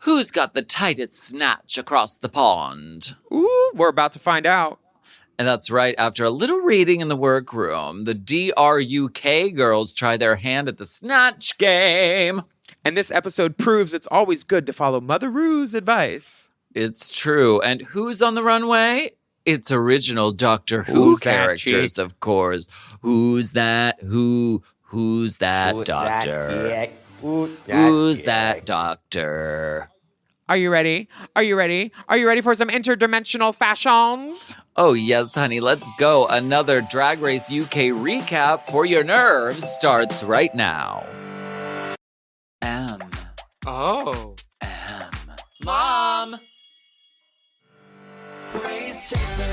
Who's got the tightest snatch across the pond? Ooh, we're about to find out. And that's right, after a little reading in the workroom, the DRUK girls try their hand at the Snatch game. And this episode proves it's always good to follow Mother Rue's advice. It's true. And who's on the runway? It's original Doctor Who characters, of course. Who's that? Who's that doctor? Who's that doctor? Are you ready? Are you ready? Are you ready for some interdimensional fashions? Oh, yes, honey. Let's go. Another Drag Race UK recap for your nerves starts right now. Oh. Mom! Race chaser.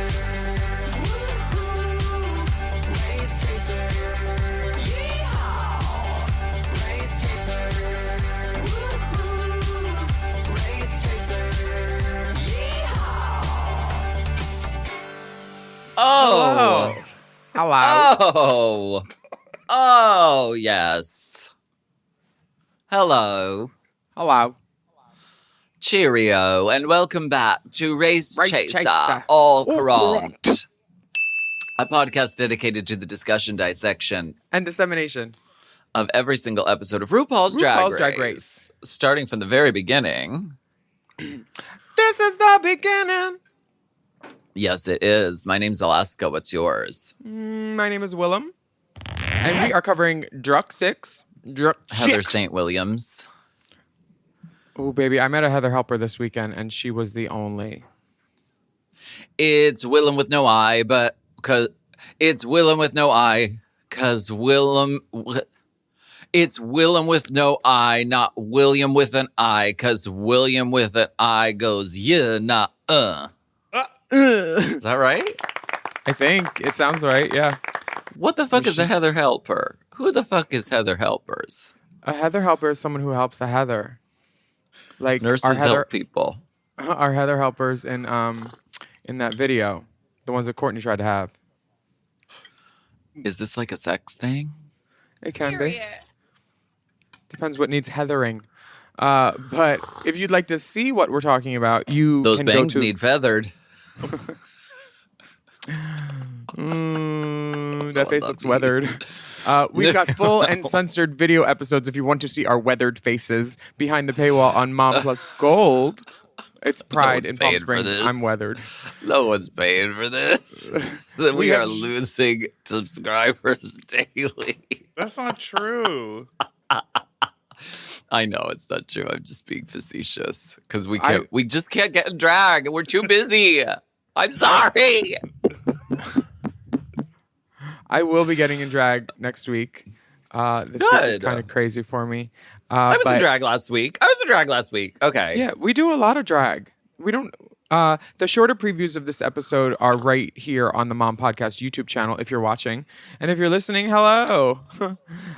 Woo-hoo. Race chaser. Yeehaw. Race chaser. Woo-hoo. Race chaser. Yeehaw. Oh! Hello. Oh, yes. Hello. Hello. Cheerio, and welcome back to Race Chaser, Chaser. All Corrupt. A podcast dedicated to the discussion, dissection, And dissemination. of every single episode of RuPaul's Drag Race. Starting from the very beginning. This is the beginning. Yes, it is. My name's Alaska. What's yours? My name is Willam. And we are covering DRUK6. Heather St. Williams. Oh, baby. I met a Heather Helper this weekend, and she was the only. It's Willam with no I, but cause it's Willam with no I, cause Willam. It's Willam with no I, not William with an I, cause William with an I goes yeah, not Is that right? I think. It sounds right, yeah. What the fuck is a Heather Helper? Who the fuck is Heather Helpers? A Heather Helper is someone who helps a Heather. Like Nurses our Heather, help people. Our Heather Helpers in that video. The ones that Courtney tried to have. Is this like a sex thing? It can be. Depends what needs heathering. But if you'd like to see what we're talking about, you Those can bangs go to... need feathered. That face looks weathered. We've got full and censored video episodes if you want to see our weathered faces behind the paywall on Mom Plus Gold. It's Pride in Palm Springs. I'm weathered. No one's paying for this. we are losing subscribers daily. That's not true. I know it's not true. I'm just being facetious because we just can't get in drag. We're too busy. I'm sorry. I will be getting in drag next week. This is kind of crazy for me. I was in drag last week. Okay. Yeah, we do a lot of drag. We don't. The shorter previews of this episode are right here on the Mom Podcast YouTube channel if you're watching. And if you're listening, hello.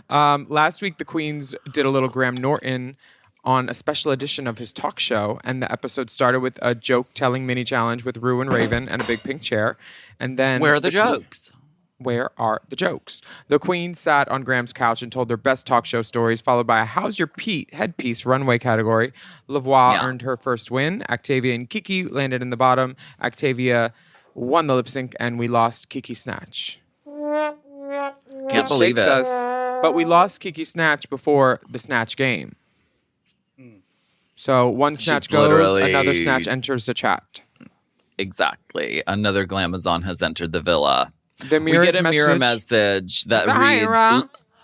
Last week, the Queens did a little Graham Norton on a special edition of his talk show. And the episode started with a joke-telling mini challenge with Rue and Raven and a big pink chair. And then... Where are the jokes? Where are the jokes? The Queens sat on Graham's couch and told their best talk show stories, followed by a How's Your headpiece runway category. Lavoie earned her first win. Octavia and Kiki landed in the bottom. Octavia won the lip sync, and we lost Kiki Snatch. Can't believe it. But we lost Kiki Snatch before the Snatch game. So one Snatch goes, another Snatch enters the chat. Exactly. Another Glamazon has entered the villa. We get a mirror message that reads,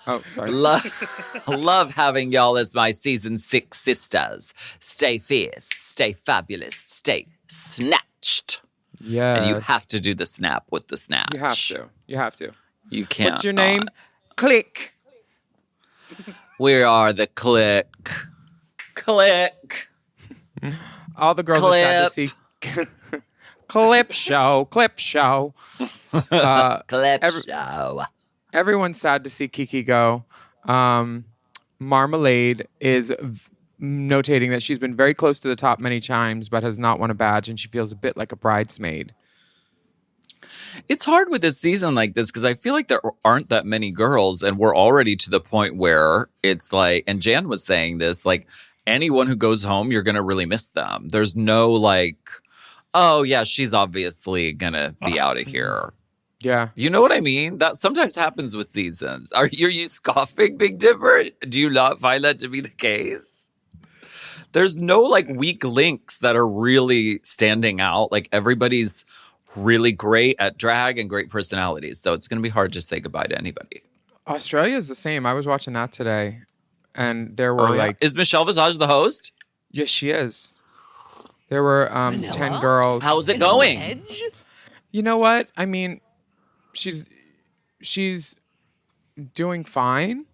oh, sorry. Love having y'all as my season 6 sisters. Stay fierce, stay fabulous, stay snatched. Yeah. And you have to do the snap with the snatch. You have to. You can't. What's your name? Click. We are the Click. Click. All the girls are sad to see. Clip show. Show. Everyone's sad to see Kiki go. Marmalade is notating that she's been very close to the top many times, but has not won a badge, and she feels a bit like a bridesmaid. It's hard with a season like this because I feel like there aren't that many girls, and we're already to the point where it's like, and Jan was saying this, like anyone who goes home, you're going to really miss them. There's no like, oh, yeah, she's obviously going to be out of here. Yeah. You know what I mean? That sometimes happens with seasons. Are you scoffing, Big Dipper? Do you not find that to be the case? There's no like weak links that are really standing out. Like everybody's really great at drag and great personalities. So it's going to be hard to say goodbye to anybody. Australia is the same. I was watching that today, and there were like, Is Michelle Visage the host? yes, she is. There were 10 girls. How's it going? You know what? I mean, she's doing fine.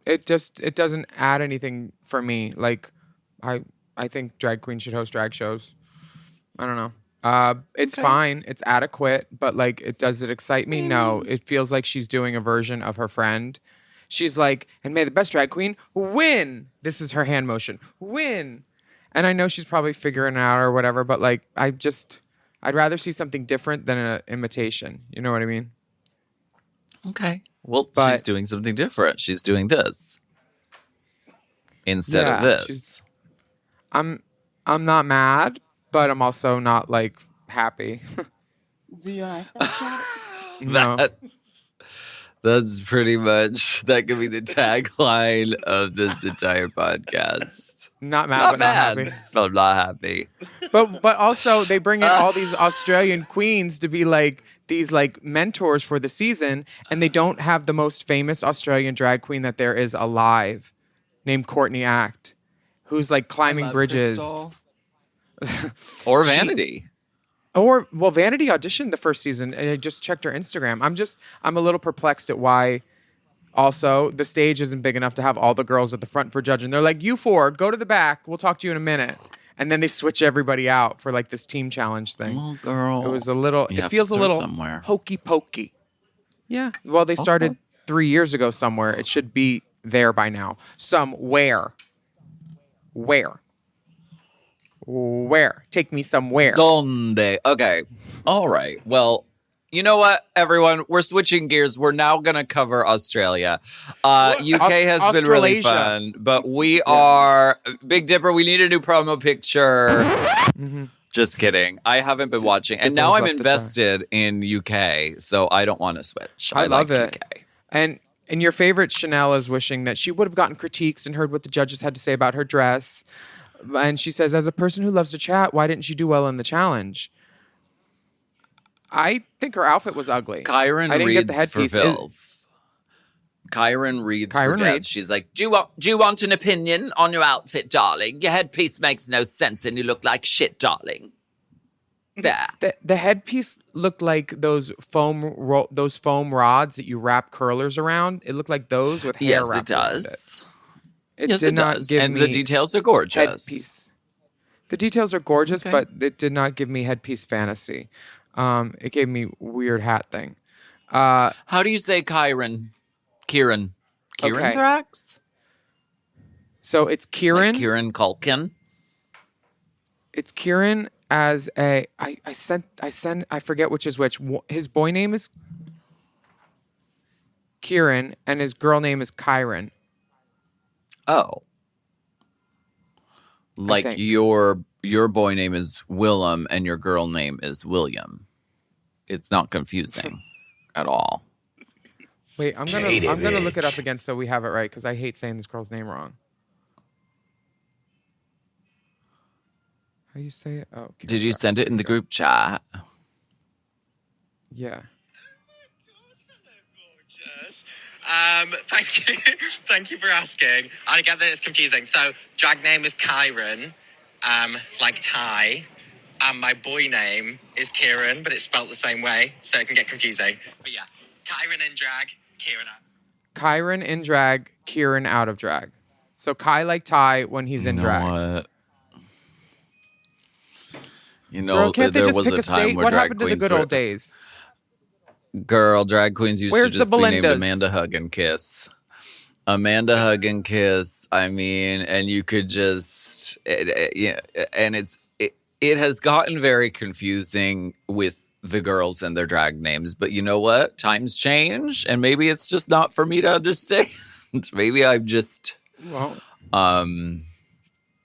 It doesn't add anything for me. Like, I think drag queens should host drag shows. I don't know. It's fine. It's adequate, but like, does it excite me? No. It feels like she's doing a version of her friend. She's like, and may the best drag queen win. This is her hand motion. Win. And I know she's probably figuring it out or whatever, but like, I'd rather see something different than an imitation. You know what I mean? Okay. Well, But- she's doing something different. She's doing this instead of Yeah, this. I'm not mad, but I'm also not like happy. Do you like that? No. That's pretty much, that could be the tagline of this entire podcast. Not mad, Not but mad, not happy. but I'm not happy. But also they bring in all these Australian queens to be like these like mentors for the season, and they don't have the most famous Australian drag queen that there is alive, named Courtney Act, who's like climbing bridges. Or Vanity. Or well, Vanity auditioned the first season, and I just checked her Instagram. I'm a little perplexed at why. Also, the stage isn't big enough to have all the girls at the front for judging. They're like, you four, go to the back. We'll talk to you in a minute. And then they switch everybody out for like this team challenge thing. Oh, girl. It was a little. You It have to feels a start little somewhere. hokey pokey. Yeah. Well, they started 3 years ago somewhere. It should be there by now. Somewhere. Where? Take me somewhere. Donde? Okay. All right. Well, you know what, everyone? We're switching gears. We're now going to cover Australia. UK has been really Australasia. fun, but we are Big Dipper. We need a new promo picture. Just kidding. I haven't been watching, and now I'm left the invested in UK, so I don't want to switch. I love like it. UK. And your favorite Chanel is wishing that she would have gotten critiques and heard what the judges had to say about her dress. And she says, as a person who loves to chat, why didn't she do well in the challenge? I think her outfit was ugly. Kyron I didn't reads get the headpiece. for filth. Kyron reads for Kyron death. reads. She's like, do you want an opinion on your outfit, darling? Your headpiece makes no sense and you look like shit, darling. There. The headpiece looked like those foam rods that you wrap curlers around. It looked like those with hair Yes, it wrapped around does. It Yes, did it not does. give And me the details are gorgeous. headpiece. The details are gorgeous, but it did not give me headpiece fantasy. It gave me weird hat thing. How do you say Kyron? Kieran Okay. Thrax? So it's Kieran. Like Kieran Culkin? It's Kieran as a. I forget which is which. His boy name is Kieran, and his girl name is Kyron. Oh. Like think. your boy name is Willam and your girl name is William. It's not confusing at all. Wait, I'm gonna look it up again so we have it right because I hate saying this girl's name wrong. How you say it? Oh, Did you send it in the group chat? Yeah. Thank you. Thank you for asking. I get that it's confusing. So, drag name is Kyron, like Ty, and my boy name is Kieran, but it's spelt the same way, so it can get confusing. But yeah, Kyron in drag, Kieran out. Kyron in drag, Kieran out of drag. So Kai like Ty when he's in drag. What? You know, Girl, can't they there just was pick a a time state? where What drag happened to the queens good were, old days? Girl, drag queens used Where's to just the be named Belindas? Amanda Hug and Kiss. Amanda Hug and Kiss. I mean, and you could just, yeah, and it has gotten very confusing with the girls and their drag names. But you know what? Times change, and maybe it's just not for me to understand. Maybe I'm just Well,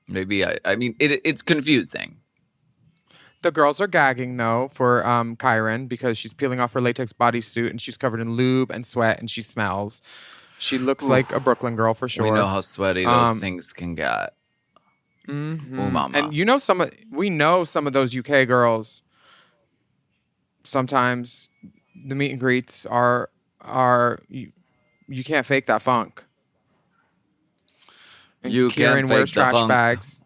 Maybe I mean it's confusing. The girls are gagging though for Kyron because she's peeling off her latex bodysuit and she's covered in lube and sweat and she smells. She looks like a Brooklyn girl for sure. We know how sweaty those things can get. Mhm. Oh, mama. And we know some of those UK girls. Sometimes the meet and greets are you can't fake that funk. And You Kieran can't wears fake the trash funk. bags.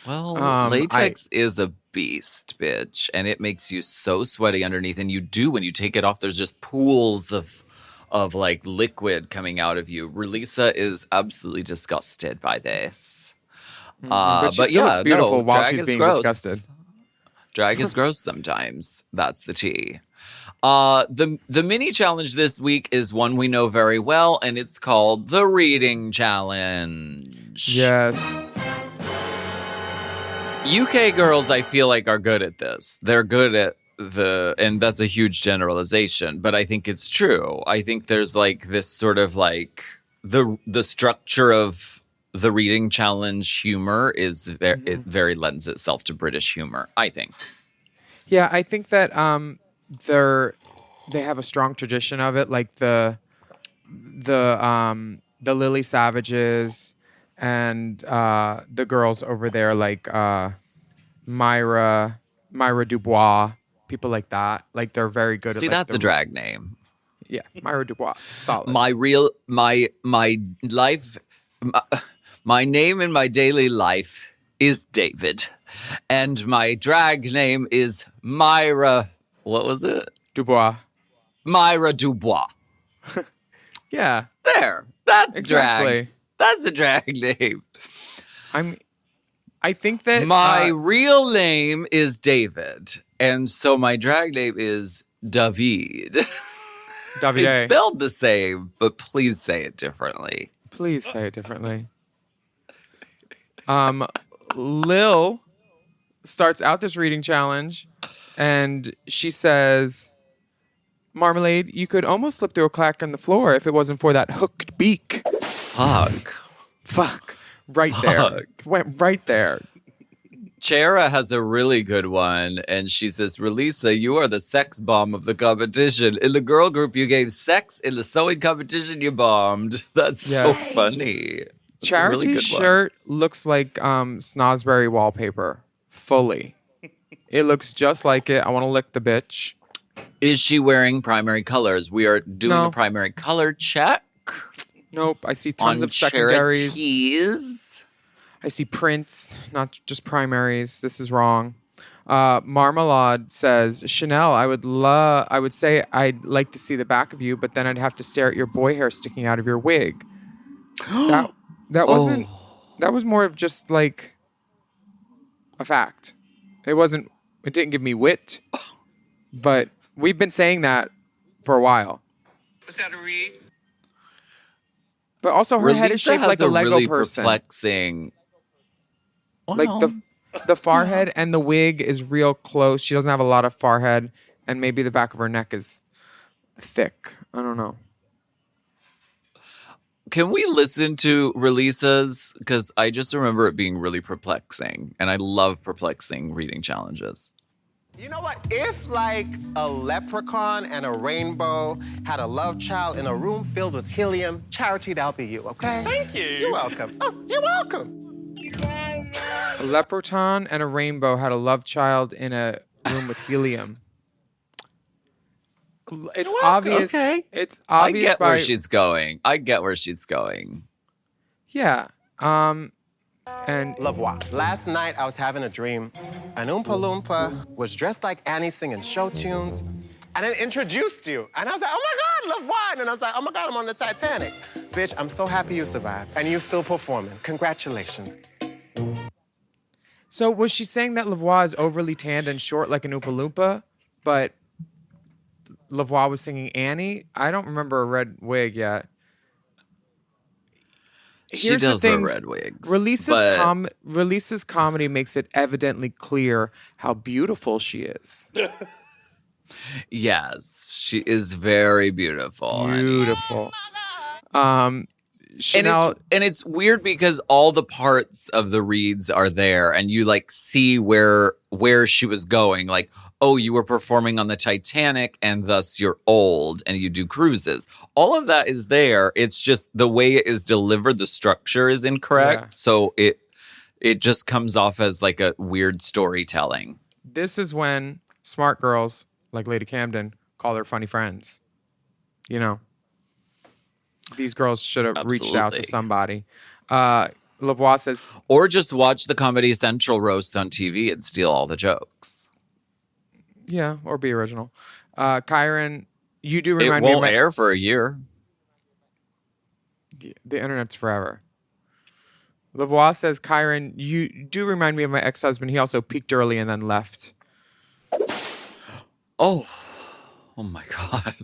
Well, latex is a beast, bitch, and it makes you so sweaty underneath. And you do when you take it off. There's just pools of like liquid coming out of you. Relisa is absolutely disgusted by this. But she still looks beautiful while drag she's is being gross. disgusted. Drag is gross sometimes. That's the tea. The mini challenge this week is one we know very well, and it's called the reading challenge. Yes. UK girls, I feel like, are good at this. They're good at and that's a huge generalization, but I think it's true. I think there's like this sort of like the structure of the reading challenge humor is it very lends itself to British humor, I think. Yeah, I think that they have a strong tradition of it, like the Lily Savages and the girls over there, like Myra Dubois, people like that. Like they're very good. See, at, like, that's a drag name. Yeah, Myra Dubois, solid. My name in my daily life is David, and my drag name is Myra. What was it? Dubois. Myra Dubois. Yeah, There. That's exactly. drag. That's a drag name. I think that My real name is David, and so my drag name is David. Davide. It's spelled the same, but please say it differently. Please say it differently. Lil starts out this reading challenge and she says, Marmalade, you could almost slip through a crack in the floor if it wasn't for that hooked beak. Fuck. Fuck. Right there. Fuck. Went right there. Chera has a really good one, and she says, Relisa, you are the sex bomb of the competition. In the girl group, you gave sex. In the sewing competition, you bombed. That's so Yes. funny. That's a Charity's really good one. shirt looks like Snosberry wallpaper. Fully. It looks just like it. I want to lick the bitch. Is she wearing primary colors? We are doing No. a primary color check Nope. I see tons on of secondaries. Charities. I see prints, not just primaries. This is wrong. Marmalade says, Chanel, I would say I'd like to see the back of you, but then I'd have to stare at your boy hair sticking out of your wig. that wasn't. That was more of just like a fact. It didn't give me wit, but we've been saying that for a while. Is that a read? But also, her head is Relisa shaped has like a Lego really person. perplexing. Like the forehead and the wig is real close. She doesn't have a lot of forehead, and maybe the back of her neck is thick. I don't know. Can we listen to Relisa's? Because I just remember it being really perplexing, and I love perplexing reading challenges. You know what? If like a leprechaun and a rainbow had a love child in a room filled with helium, Charity, that'll be you, okay? Thank you. You're welcome. Oh, you're welcome. A leprechaun and a rainbow had a love child in a room with helium. It's obvious. Okay. It's I obvious. get where she's going. Yeah. And Lavoie. Last night I was having a dream. An Oompa Loompa was dressed like Annie singing show tunes and then introduced you. And I was like, oh my God, Lavoie. And I was like, oh my God, I'm on the Titanic. Bitch, I'm so happy you survived and you still performing. Congratulations. so was she saying that Lavoie is overly tanned and short like an Oompa Loompa, but Lavoie was singing Annie? I don't remember a red wig yet. She Here's the does wear things. red wigs. Release's comedy makes it evidently clear how beautiful she is. Yes, she is very beautiful. Beautiful. Chanel. And it's weird because all the parts of the reads are there, and you like see where she was going. Like, oh, you were performing on the Titanic, and thus you're old, and you do cruises. All of that is there. It's just the way it is delivered. The structure is incorrect, Yeah. so it just comes off as like a weird storytelling. This is when smart girls like Lady Camden call their funny friends. You know, these girls should have reached out to Absolutely. somebody. Lavoie says, Or just watch the Comedy Central roast on TV and steal all the jokes. yeah, or be original. Kyron, you do It remind me of won't my, air for a year. the internet's forever. Lavoie says, Kyron, you do remind me of my ex-husband. He also peaked early and then left. Oh my God.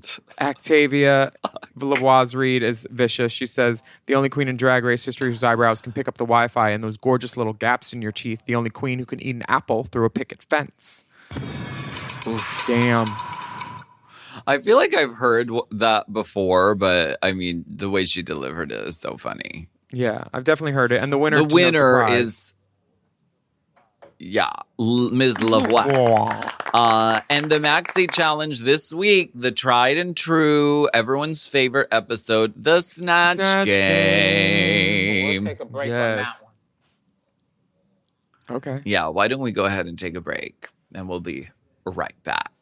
Octavia Lavoie's read is vicious. She says, the only queen in Drag Race history whose eyebrows can pick up the Wi-Fi and those gorgeous little gaps in your teeth. The only queen who can eat an apple through a picket fence. Damn. I feel like I've heard that before, but I mean, the way she delivered it is so funny. Yeah, I've definitely heard it. And the winner, The to no winner surprise- is, Ms. Lavoie. And the Maxi Challenge this week, the tried and true, everyone's favorite episode, the Snatch Game. We'll take a break on Yes. that one. Okay. Yeah, why don't we go ahead and take a break, and we'll be right back.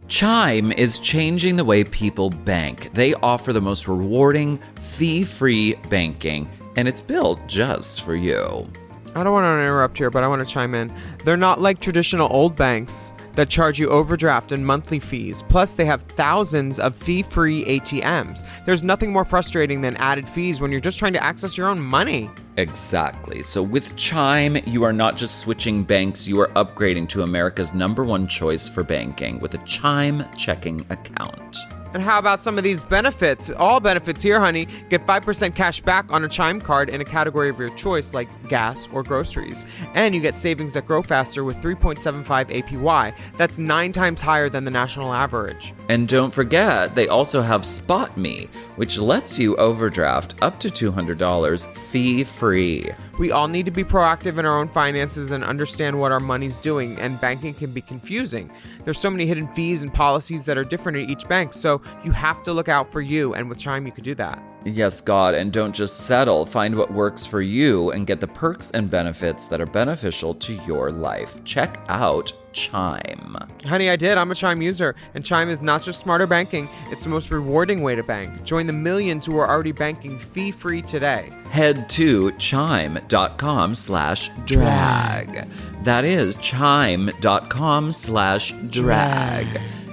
Chime is changing the way people bank. They offer the most rewarding, fee-free banking, and it's built just for you. I don't want to interrupt here, but I want to chime in. They're not like traditional old banks that charge you overdraft and monthly fees. Plus, they have thousands of fee-free ATMs. There's nothing more frustrating than added fees when you're just trying to access your own money. Exactly. So with Chime, you are not just switching banks, you are upgrading to America's #1 choice for banking with a Chime checking account. And how about some of these benefits? All benefits here, honey. Get 5% cash back on a Chime card in a category of your choice, like gas or groceries. And you get savings that grow faster with 3.75 APY. That's 9 times higher than the national average. And don't forget, they also have Spot Me, which lets you overdraft up to $200 fee-free. We all need to be proactive in our own finances and understand what our money's doing, and banking can be confusing. There's so many hidden fees and policies that are different at each bank, so you have to look out for you, and with Chime you can do that. Yes, God, and don't just settle. Find what works for you and get the perks and benefits that are beneficial to your life. Check out Chime. Honey, I did. I'm a Chime user, and Chime is not just smarter banking, it's the most rewarding way to bank. Join the millions who are already banking fee-free today. Head to chime.com/drag. That is chime.com/drag.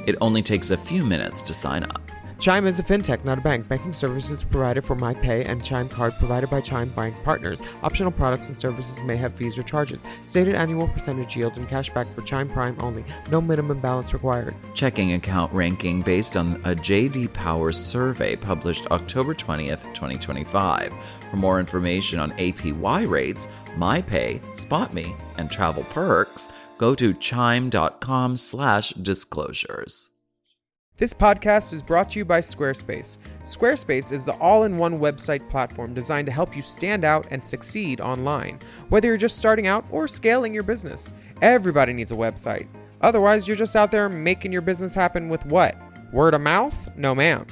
It only takes a few minutes to sign up. Chime is a fintech, not a bank. Banking services provided for MyPay and Chime Card provided by Chime Bank Partners. Optional products and services may have fees or charges. Stated annual percentage yield and cashback for Chime Prime only. No minimum balance required. Checking account ranking based on a J.D. Power survey published October 20th, 2025. For more information on APY rates, MyPay, SpotMe, and travel perks, go to chime.com/disclosures. This podcast is brought to you by Squarespace. Squarespace is the all-in-one website platform designed to help you stand out and succeed online, whether you're just starting out or scaling your business. Everybody needs a website. Otherwise, you're just out there making your business happen with what? Word of mouth? No, ma'am.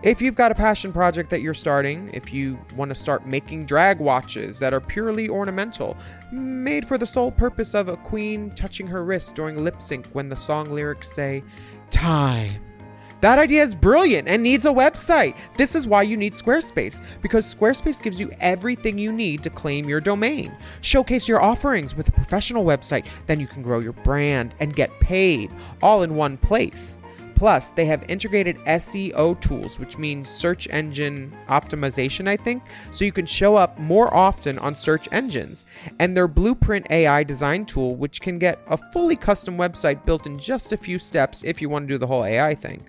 If you've got a passion project that you're starting, if you want to start making drag watches that are purely ornamental, made for the sole purpose of a queen touching her wrist during lip sync when the song lyrics say, time. That idea is brilliant and needs a website. This is why you need Squarespace, because Squarespace gives you everything you need to claim your domain. Showcase your offerings with a professional website, then you can grow your brand and get paid all in one place. Plus, they have integrated SEO tools, which means search engine optimization, I think, so you can show up more often on search engines. And their Blueprint AI design tool, which can get a fully custom website built in just a few steps if you want to do the whole AI thing.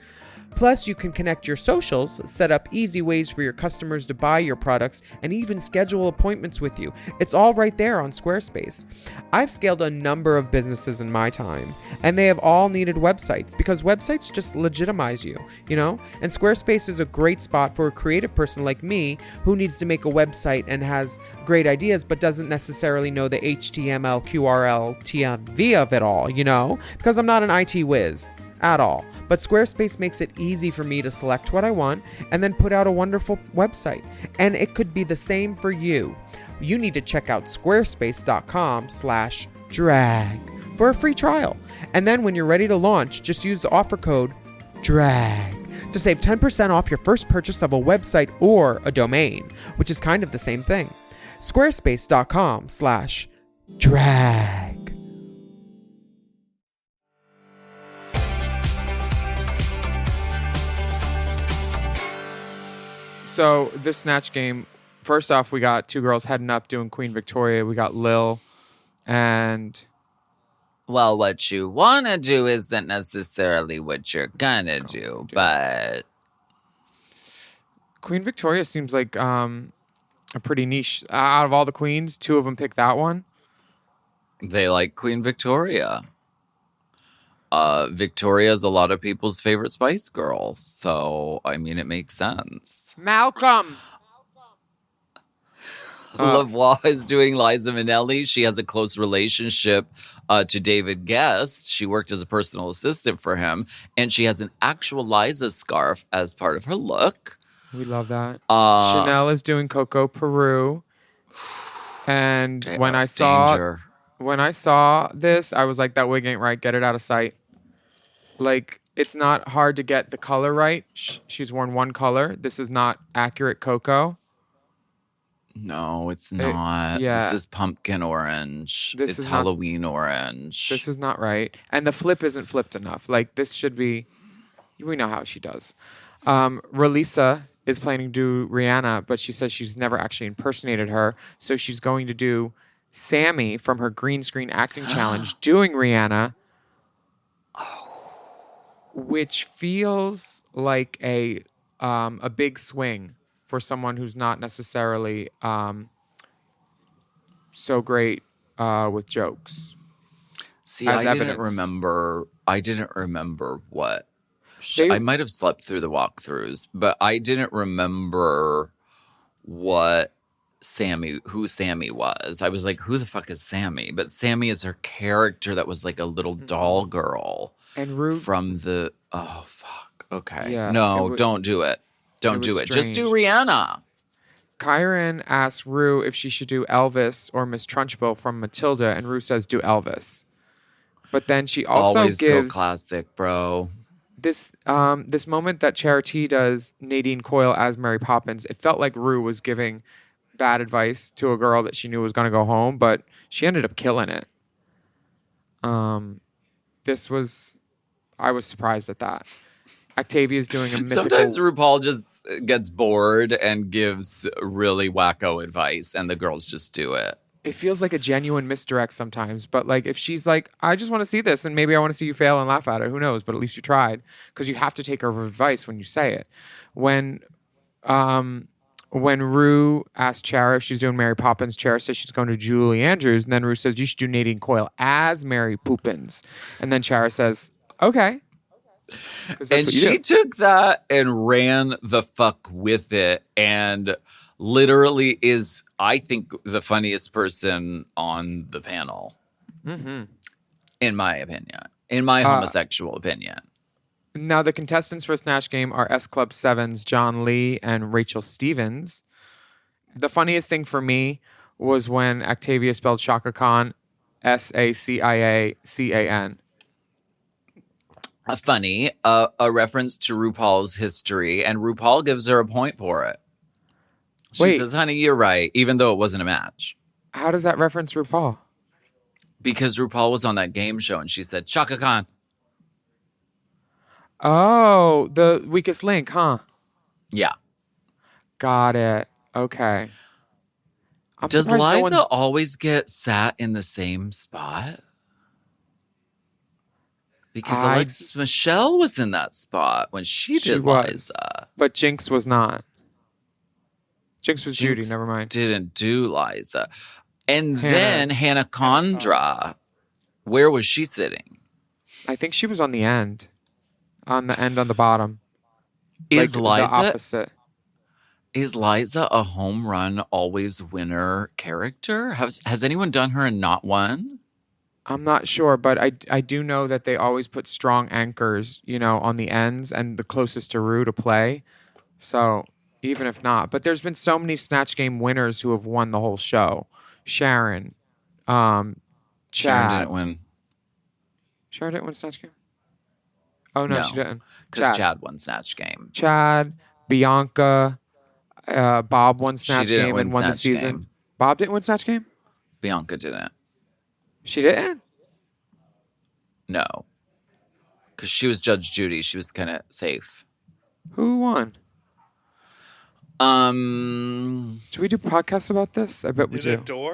Plus, you can connect your socials, set up easy ways for your customers to buy your products, and even schedule appointments with you. It's all right there on Squarespace. I've scaled a number of businesses in my time, and they have all needed websites because websites just legitimize you, you know? And Squarespace is a great spot for a creative person like me who needs to make a website and has great ideas but doesn't necessarily know the HTML, QRL, TMV of it all, you know? Because I'm not an IT whiz at all. But Squarespace makes it easy for me to select what I want and then put out a wonderful website. And it could be the same for you. You need to check out squarespace.com/drag for a free trial. And then when you're ready to launch, just use the offer code DRAG to save 10% off your first purchase of a website or a domain, which is kind of the same thing. Squarespace.com/drag. So this Snatch game, first off, we got two girls heading up doing Queen Victoria. We got Lil and Well, what you want to do isn't necessarily what you're going to do, but Queen Victoria seems like a pretty niche. Out of all the queens, two of them picked that one. they like Queen Victoria. Victoria's a lot of people's favorite Spice Girl, so, I mean, it makes sense. Malcolm! Lavoie is doing Liza Minnelli. She has a close relationship to David Guest. She worked as a personal assistant for him, and she has an actual Liza scarf as part of her look. We love that. Chanel is doing Coco Peru. And when I saw this, I was like, that wig ain't right. Get it out of sight. Like, it's not hard to get the color right. She's worn one color. This is not accurate Coco. No, it's not. yeah. This is pumpkin orange. This It's is not- Halloween orange. This is not right. And the flip isn't flipped enough. Like, this should be... We know how she does. Relisa is planning to do Rihanna, but she says she's never actually impersonated her. So she's going to do Sammy from her green screen acting challenge doing Rihanna. Which feels like a big swing for someone who's not necessarily so great with jokes. See, as I didn't evidenced. remember what. They- I might have slept through the walkthroughs, but I didn't remember who Sammy was. I was like, who the fuck is Sammy? But Sammy is her character that was like a little doll girl And Rue from the. Oh fuck. Okay. Yeah, No, it don't do it. Don't was do it. Just do strange. Rihanna. Kyron asked Rue if she should do Elvis or Miss Trunchbull from Matilda, and Rue says do Elvis. But then she also Always gives go classic, bro. this moment that Charity does Nadine Coyle as Mary Poppins. It felt like Rue was giving bad advice to a girl that she knew was going to go home, but she ended up killing it. I was surprised at that. Octavia's doing a mythical... Sometimes RuPaul just gets bored and gives really wacko advice, and the girls just do it. It feels like a genuine misdirect sometimes, but like if she's like, I just want to see this, and maybe I want to see you fail and laugh at it. Who knows? But at least you tried, because you have to take her advice when you say it. When Rue asked Chara if she's doing Mary Poppins, Chara says she's going to Julie Andrews, and then Rue says you should do Nadine Coyle as Mary Poppins, and then Chara says, okay. 'Cause that's And what you she do. took that and ran the fuck with it, and literally is, I think, the funniest person on the panel. Mm-hmm. In my opinion. In my homosexual opinion. Now, the contestants for Snatch Game are S Club 7's John Lee and Rachel Stevens. The funniest thing for me was when Octavia spelled Shaka Khan Saciacan. Funny, a reference to RuPaul's history, and RuPaul gives her a point for it. She Wait. says, honey, you're right, even though it wasn't a match. How does that reference RuPaul? Because RuPaul was on that game show, and she said, Shaka Khan. Oh, the weakest link, huh? Yeah. Got it. Okay. I'm Does surprised no Liza one's- always get sat in the same spot? Because I- Alexis Michelle was in that spot when she did was. Liza. But Jinx was not. Jinx was Judy. Jinx Never mind. Didn't do Liza. And Hannah- then Hannah Condra. Where was she sitting? I think she was on the end. On the bottom. Is like the Liza opposite. Is Liza a home run always winner character? Has anyone done her and not won? I'm not sure, but I do know that they always put strong anchors, on the ends and the closest to Rue to play. So even if not, but there's been so many Snatch Game winners who have won the whole show. Sharon, Chad. Sharon didn't win. Sharon didn't win Snatch Game? Oh, no, No, she didn't. Because Chad won Snatch Game. Chad, Bianca, Bob won Snatch didn't Game win and won the Snatch season. Game. Bob didn't win Snatch Game? Bianca didn't. She didn't? No. Because she was Judge Judy. She was kind of safe. Who won? Um, Should we do podcasts about this? I bet we Did do.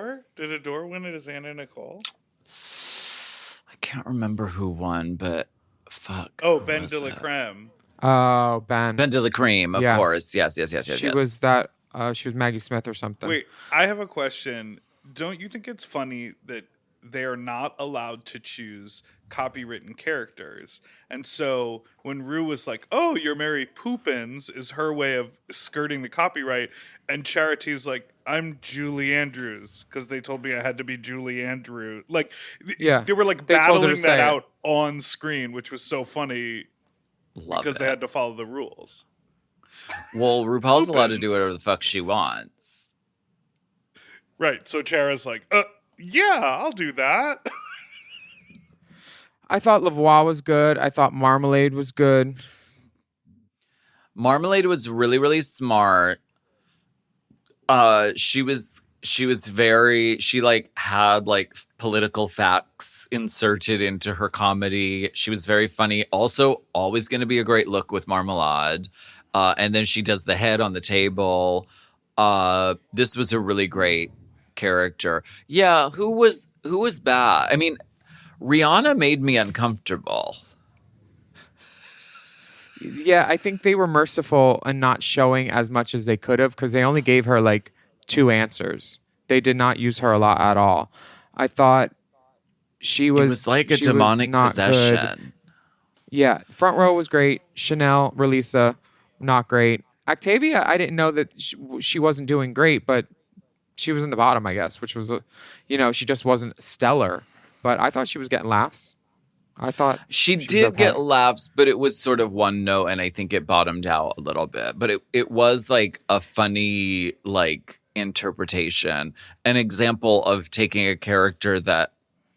Adore win it as Anna Nicole? I can't remember who won, but fuck. Oh, who Ben was de la it? Creme. Oh, Ben. Ben de la Cream, of Yeah. course. Yes. She was that. She was Maggie Smith or something. Wait, I have a question. Don't you think it's funny that they are not allowed to choose copywritten characters? And so when Rue was like, "Oh, you're Mary Poopins," is her way of skirting the copyright, and Charity's like, "I'm Julie Andrews," because they told me I had to be Julie Andrews. Like, Yeah. they were like They told her to battling say that it. out on screen, which was so funny Love because it. they had to follow the rules. Well, RuPaul's allowed to do Poopins. whatever the fuck she wants. Right. So Chara's like, yeah, I'll do that. I thought Lavoie was good. I thought Marmalade was good. Marmalade was really, really smart. She had like political facts inserted into her comedy. She was very funny. Also, always going to be a great look with Marmalade. And then she does the head on the table. This was a really great character. Yeah, who was bad? I mean, Rihanna made me uncomfortable. Yeah, I think they were merciful in not showing as much as they could have because they only gave her like 2 answers. They did not use her a lot at all. I thought she was. It was like a she was demonic not possession. good. Yeah, front row was great. Chanel, Relisa, not great. Octavia, I didn't know that she wasn't doing great, but she was in the bottom, I guess, which was, she just wasn't stellar. But I thought she was getting laughs. I thought She was did okay. get laughs, but it was sort of one note, and I think it bottomed out a little bit. But it was like a funny like interpretation, an example of taking a character that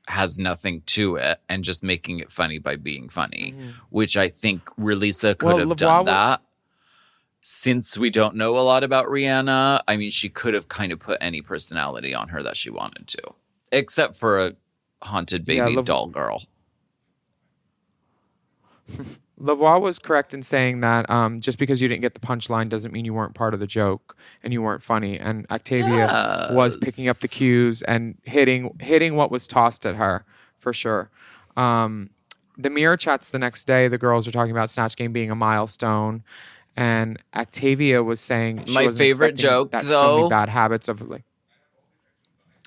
has nothing to it and just making it funny by being funny, which I think Relisa could have done that. Since we don't know a lot about Rihanna, I mean, she could have kind of put any personality on her that she wanted to, except for a haunted baby doll girl. Lavoie was correct in saying that just because you didn't get the punchline doesn't mean you weren't part of the joke and you weren't funny. And Octavia was picking up the cues and hitting what was tossed at her for sure. The mirror chats the next day, the girls are talking about Snatch Game being a milestone, and Octavia was saying she My wasn't favorite expecting joke, that so though- many bad habits of like.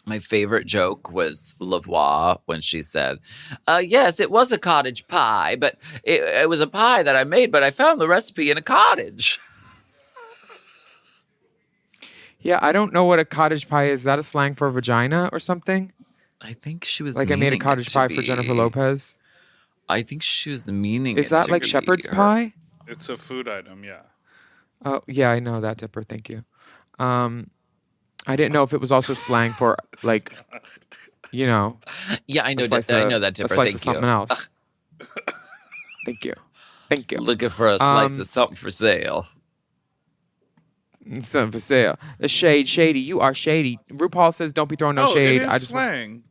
My favorite joke was Lavoie when she said, yes, it was a cottage pie, but it was a pie that I made, but I found the recipe in a cottage. Yeah, I don't know what a cottage pie is. Is that a slang for a vagina or something? I think she was Like I made a meaning it cottage to pie for Jennifer be. Lopez. I think she was meaning Is it that to like be shepherd's her- pie? It's a food item, yeah. Oh, yeah, I know that, Dipper. Thank you. I didn't know if it was also slang for like, Yeah, I know that. I know that, a Tipper. slice Thank of something you. else. Thank you. Thank you. Looking for a slice of something for sale. Something for sale. The shady. You are shady. RuPaul says don't be throwing no Oh, shade. it is I just slang.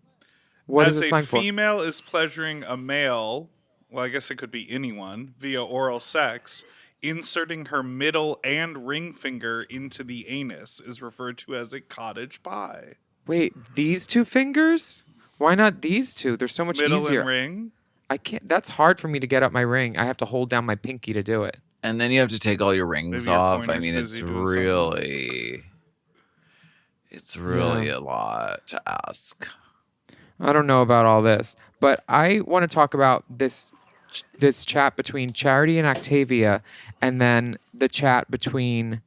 what As is it a slang for? female is pleasuring a male, well, I guess it could be anyone, via oral sex, inserting her middle and ring finger into the anus is referred to as a cottage pie. Wait, these 2 fingers? Why not these 2? They're so much Middle easier. and ring. I can't. That's hard for me to get up my ring. I have to hold down my pinky to do it. And then you have to take all your rings Maybe your off. I pointer's mean, busy doing something. it's really a lot to ask. I don't know about all this, but I want to talk about this chat between Charity and Octavia, and then the chat between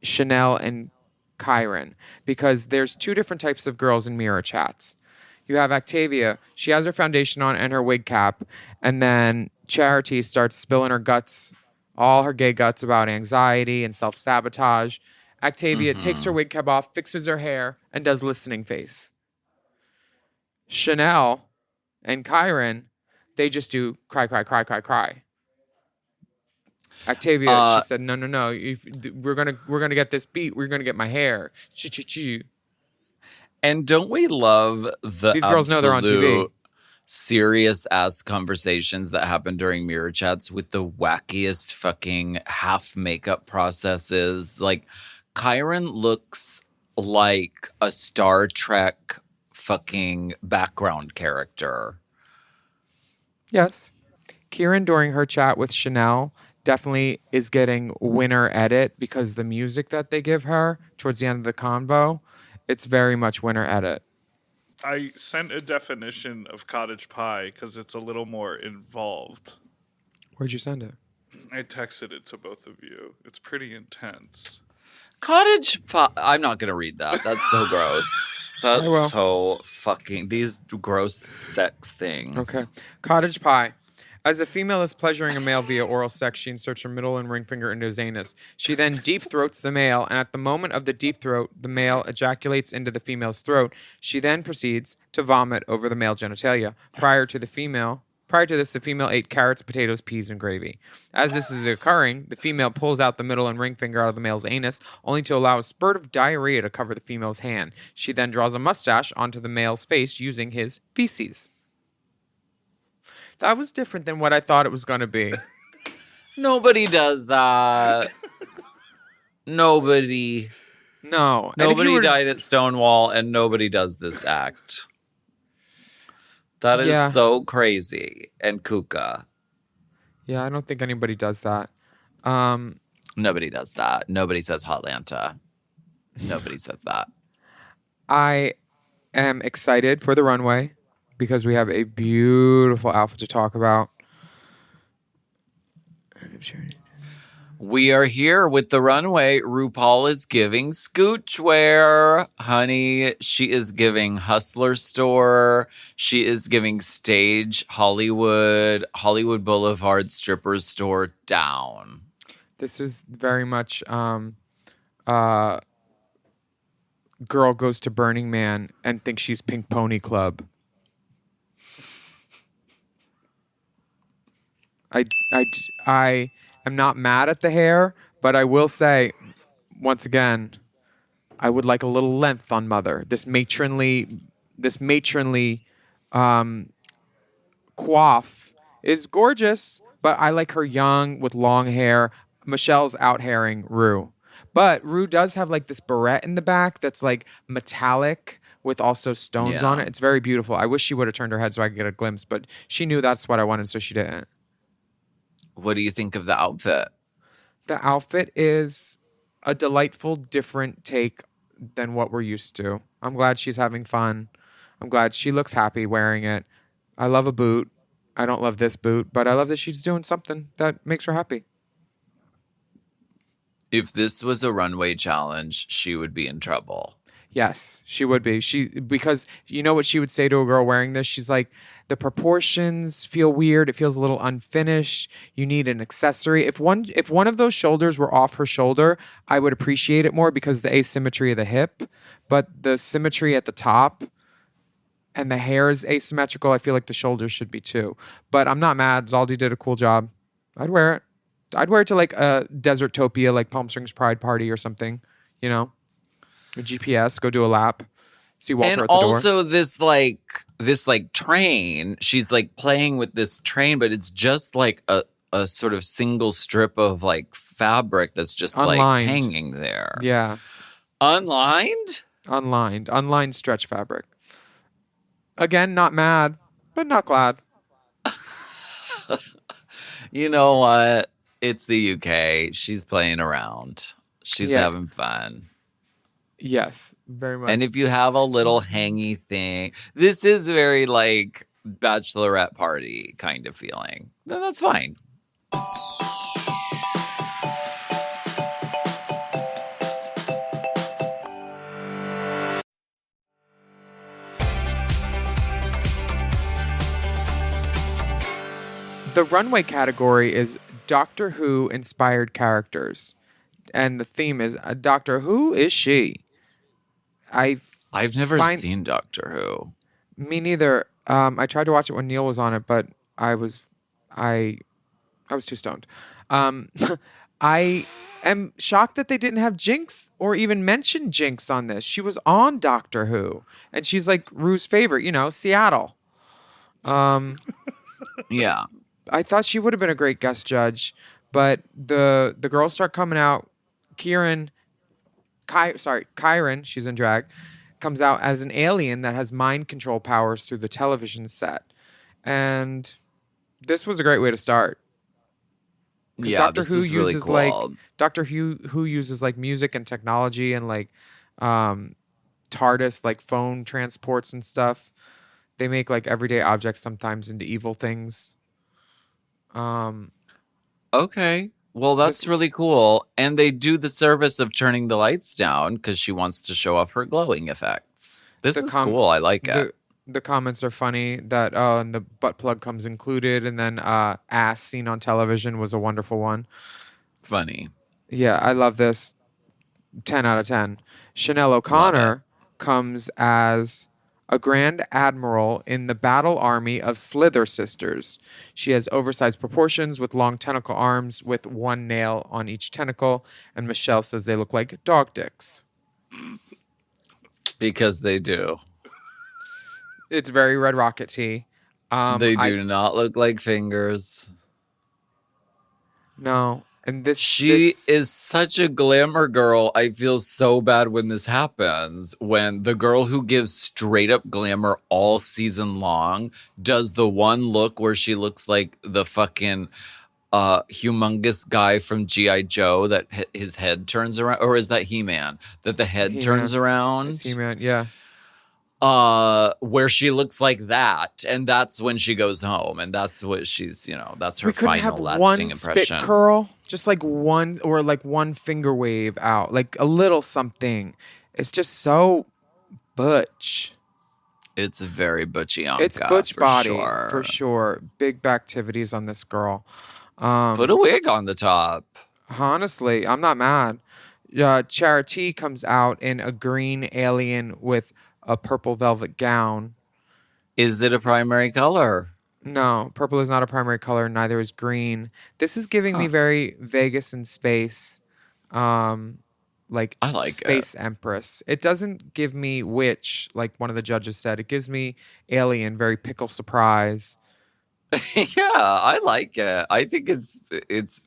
Chanel and Kyron, because there's two different types of girls in mirror chats. You have Octavia, she has her foundation on and her wig cap, and then Charity starts spilling her guts, all her gay guts about anxiety and self-sabotage. Octavia takes her wig cap off, fixes her hair, and does listening face. Chanel and Kyron, they just do cry, cry, cry, cry, cry. Octavia, she said, no. We're gonna get this beat. We're gonna get my hair. Chi. And don't we love These girls know they're on TV. Serious ass conversations that happen during mirror chats with the wackiest fucking half makeup processes? Like, Kyron looks like a Star Trek fucking background character. Yes. Kieran, during her chat with Chanel, definitely is getting winner edit because the music that they give her towards the end of the convo, it's very much winner edit. I sent a definition of cottage pie because it's a little more involved. Where'd you send it? I texted it to both of you. It's pretty intense. I'm not going to read that. That's so gross. I will. That's so fucking... These gross sex things. Okay. Cottage pie. As a female is pleasuring a male via oral sex, she inserts her middle and ring finger into his anus. She then deep throats the male, and at the moment of the deep throat, the male ejaculates into the female's throat. She then proceeds to vomit over the male genitalia. Prior to this, the female ate carrots, potatoes, peas, and gravy. As this is occurring, the female pulls out the middle and ring finger out of the male's anus, only to allow a spurt of diarrhea to cover the female's hand. She then draws a mustache onto the male's face using his feces. That was different than what I thought it was going to be. Nobody does that. Nobody. No. Nobody died at Stonewall, and nobody does this act. That is so crazy. And Kuka. Yeah, I don't think anybody does that. Nobody does that. Nobody says Hotlanta. Nobody says that. I am excited for the runway because we have a beautiful outfit to talk about. We are here with the runway. RuPaul is giving scooch wear. Honey, she is giving hustler store. She is giving stage Hollywood Boulevard stripper store down. This is very much girl goes to Burning Man and thinks she's Pink Pony Club. I am not mad at the hair, but I will say, once again, I would like a little length on Mother. This matronly coif is gorgeous, but I like her young with long hair. Michelle's out hairing Rue. But Rue does have like this barrette in the back that's like metallic with also stones on it. It's very beautiful. I wish she would have turned her head so I could get a glimpse, but she knew that's what I wanted, so she didn't. What do you think of the outfit? The outfit is a delightful, different take than what we're used to. I'm glad she's having fun. I'm glad she looks happy wearing it. I love a boot. I don't love this boot, but I love that she's doing something that makes her happy. If this was a runway challenge, she would be in trouble. Yes, she would be. Because you know what she would say to a girl wearing this? She's like, the proportions feel weird. It feels a little unfinished. You need an accessory. If one of those shoulders were off her shoulder, I would appreciate it more because the asymmetry of the hip, but the symmetry at the top and the hair is asymmetrical. I feel like the shoulders should be too. But I'm not mad. Zaldi did a cool job. I'd wear it. I'd wear it to like a Desertopia, like Palm Springs Pride Party or something, you know? A GPS, go do a lap, see Walter and at the door. And also this train, she's like playing with this train, but it's just like a sort of single strip of like fabric that's just Unlined. like hanging there. Yeah. Unlined? Unlined stretch fabric. Again, not mad. but not glad. You know what? It's the UK. She's playing around. She's Yeah. having fun. Yes, very much. And if you have a little hangy thing, this is very like bachelorette party kind of feeling, then that's fine. The runway category is Doctor Who inspired characters. And the theme is Doctor Who is she? I've never Fine. seen Doctor Who. Me neither. I tried to watch it when Neil was on it, but I was too stoned. I am shocked that they didn't have Jinx or even mention Jinx on this. She was on Doctor Who, and she's like Rue's favorite, Seattle. Yeah. I thought she would have been a great guest judge, but the girls start coming out. Kyron, she's in drag, comes out as an alien that has mind control powers through the television set. And this was a great way to start. 'Cause Yeah, Doctor this Who is really uses cool. Doctor Who uses like music and technology and like TARDIS, like phone transports and stuff. They make like everyday objects sometimes into evil things. Okay. Well, that's really cool. And they do the service of turning the lights down because she wants to show off her glowing effects. This The is com- cool. I like it. The comments are funny that and the butt plug comes included, and then ass seen on television was a wonderful one. Funny. Yeah, I love this. 10 out of 10. Chanel O'Connor comes as a Grand Admiral in the battle army of Slither Sisters. She has oversized proportions with long tentacle arms with one nail on each tentacle, and Michelle says they look like dog dicks. Because they do. It's very Red Rocket tea. They do not look like fingers. No. And She is such a glamour girl. I feel so bad when this happens. When the girl who gives straight up glamour all season long does the one look where she looks like the fucking humongous guy from G.I. Joe that his head turns around. Or is that He-Man? That the head He-Man. turns around? It's He-Man, yeah. Where she looks like that, and that's when she goes home, and that's what she's, that's her We couldn't final have lasting one impression. spit curl, just like one or like one finger wave out, like a little something. It's just so butch. It's very butchianka. It's butch for body sure. for sure. Big activities on this girl. Put a wig on the top. Honestly, I'm not mad. Charity comes out in a green alien with a purple velvet gown. Is it a primary color? No, purple is not a primary color. Neither is green. This is giving me very Vegas in space, like I like Space Empress. It doesn't give me witch, like one of the judges said. It gives me alien, very pickle surprise. Yeah, I like it. I think it's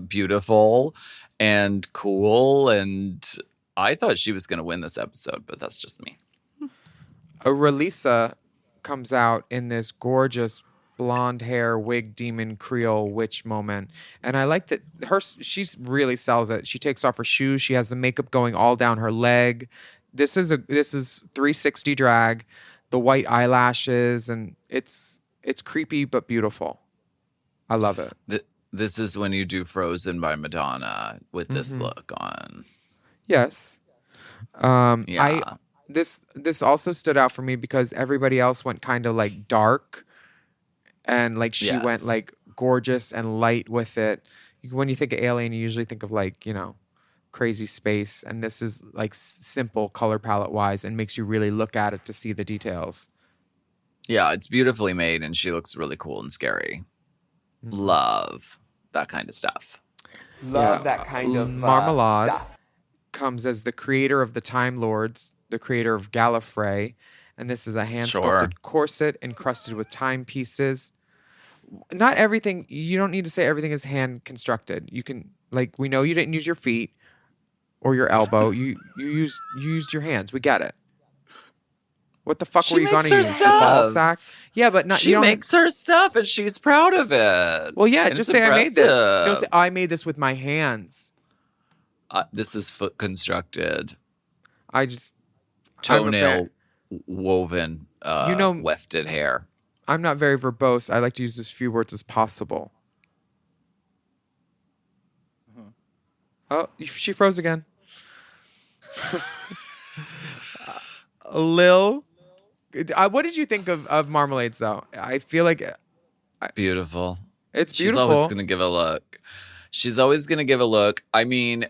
beautiful and cool, and I thought she was going to win this episode, but that's just me. Relisa comes out in this gorgeous blonde hair wig demon Creole witch moment, and I like that she really sells it. She takes off her shoes. She has the makeup going all down her leg. This is 360 drag, the white eyelashes, and it's creepy but beautiful. I love it. This is when you do Frozen by Madonna with this look on. Yes. Yeah. This also stood out for me because everybody else went kind of like dark, and like she went like gorgeous and light with it. When you think of Alien, you usually think of like, crazy space, and this is like simple color palette wise and makes you really look at it to see the details. Yeah, it's beautifully made, and she looks really cool and scary. Love that kind of stuff. Love that kind of Marmalade stuff. comes as the creator of the Time Lords, the creator of Gallifrey, and this is a hand-sculpted corset encrusted with timepieces. Not everything, you don't need to say everything is hand-constructed. You can, like, we know you didn't use your feet or your elbow. You used your hands. We get it. What the fuck She were you makes gonna her use? The ball stuff. sack? Yeah, but not. She you don't, makes her stuff and she's proud of it. Well, yeah. And Just it's say I made this. Don't impressive. say I made this with my hands. This is foot constructed, I just toenail woven, You know- wefted hair. I'm not very verbose. I like to use as few words as possible. Oh, she froze again. Lil, what did you think of marmalades though? I feel like Beautiful. it's She's beautiful. always gonna give a look. She's always gonna give a look. I mean,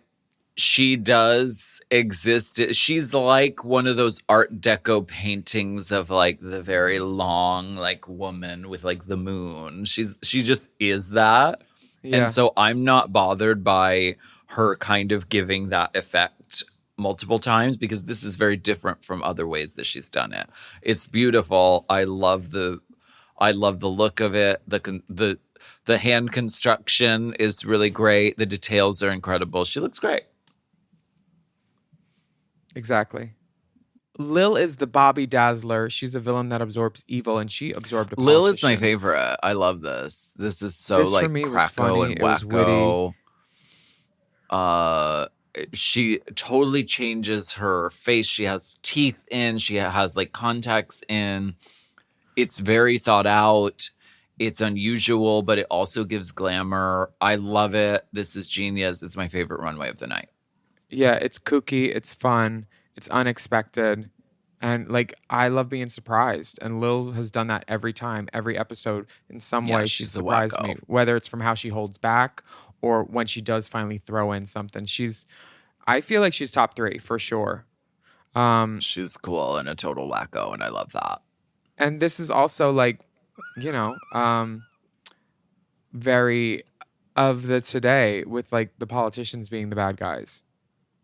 she does exist. She's like one of those Art Deco paintings of like the very long like woman with like the moon. She just is that. Yeah. And so I'm not bothered by her kind of giving that effect multiple times because this is very different from other ways that she's done it. It's beautiful. I love the look of it. The hand construction is really great. The details are incredible. She looks great. Exactly. Lil is the Bobby Dazzler. She's a villain that absorbs evil, and she absorbed a Lil is my politician. favorite. I love this. This is so This for like me was cracko funny. and It was wacko. She totally changes her face. She has teeth in. She has like contacts in. It's very thought out. It's unusual, but it also gives glamour. I love it. This is genius. It's my favorite runway of the night. Yeah, it's kooky, it's fun, it's unexpected, and like I love being surprised. And Lil has done that every time, every episode in some Yeah, way. she's She's a surprised wacko. me, whether it's from how she holds back or when she does finally throw in something. I feel like she's top 3 for sure. She's cool and a total wacko, and I love that. And this is also like, very of the today with like the politicians being the bad guys.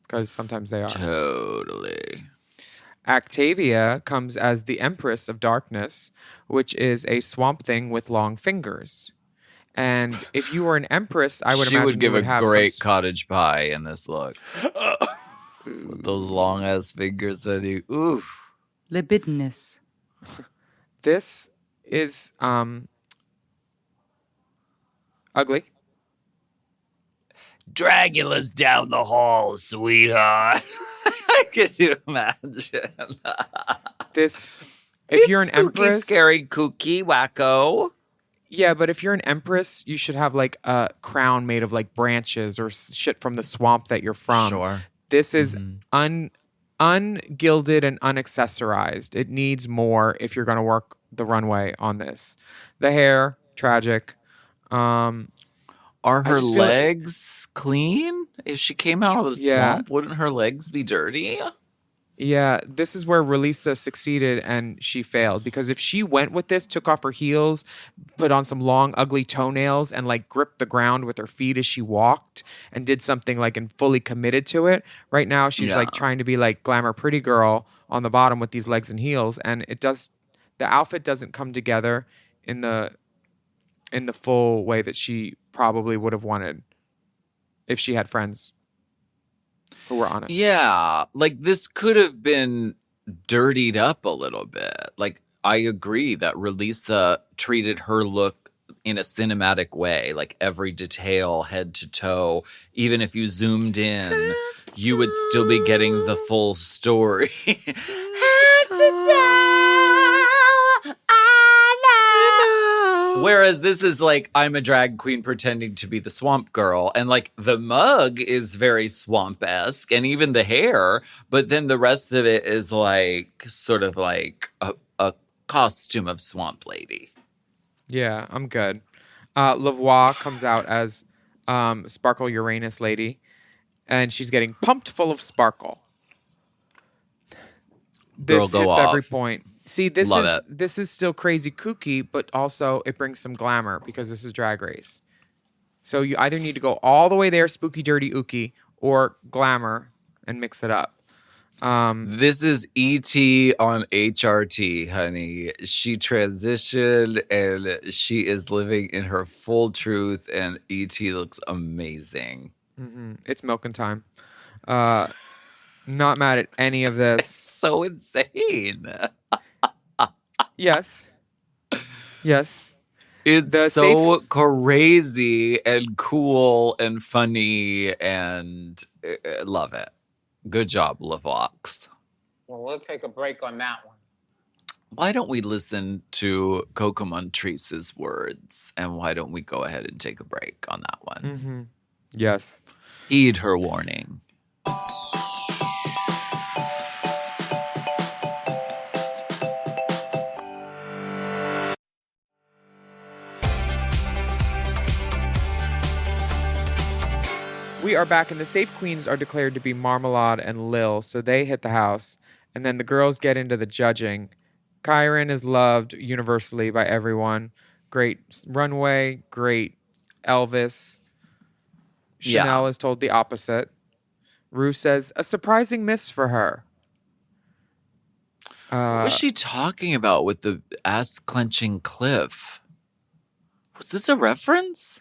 Because sometimes they are. Totally. Octavia comes as the Empress of Darkness, which is a swamp thing with long fingers. And if you were an empress, I would she imagine would give you a would have great some, cottage pie in this look. With those long ass fingers that he oof. Libidinous. This is ugly. Dragula's down the hall, sweetheart. Can you imagine? This, if you're an Spooky, empress, scary, kooky, wacko. yeah, but if you're an empress, you should have like a crown made of like branches or shit from the swamp that you're from. Sure. This is ungilded and unaccessorized. It needs more if you're going to work the runway on this. The hair, tragic. Are her just feel like- legs clean? If she came out of the Yeah. swamp, wouldn't her legs be dirty? Yeah, this is where Relisa succeeded and she failed, because if she went with this, took off her heels, put on some long, ugly toenails, and like gripped the ground with her feet as she walked and did something like and fully committed to it. Right now, she's like Yeah. trying to be like glamour pretty girl on the bottom with these legs and heels, and the outfit doesn't come together in the full way that she probably would have wanted if she had friends who were honest. Yeah, like this could have been dirtied up a little bit. Like I agree that Relisa treated her look in a cinematic way, like every detail, head to toe. Even if you zoomed in, you would still be getting the full story. Whereas this is like, I'm a drag queen pretending to be the swamp girl. And like the mug is very swamp-esque and even the hair. But then the rest of it is like sort of like a costume of swamp lady. Yeah, I'm good. Lavoie comes out as Sparkle Uranus lady, and she's getting pumped full of sparkle. This Girl, go hits every off. point. See, this Love this is still crazy kooky, but also it brings some glamour because this is Drag Race. So you either need to go all the way there, spooky, dirty, ooky, or glamour and mix it up. This is E.T. on HRT, honey. She transitioned and she is living in her full truth, and E.T. looks amazing. It's milking time. Not mad at any of this. So insane. Yes. Yes. It's The so crazy and cool and funny and love it. Good job, DRUK6. Well, we'll take a break on that one. Why don't we listen to Coco Montrese's words, and why don't we go ahead and take a break on that one? Mm-hmm. Yes. Heed her warning. We are back, and the safe queens are declared to be Marmalade and Lil, so they hit the house. And then the girls get into the judging. Kyron is loved universally by everyone. Great runway, great Elvis. Chanel is told the opposite. Rue says, a surprising miss for her. What was she talking about with the ass-clenching cliff? Was this a reference?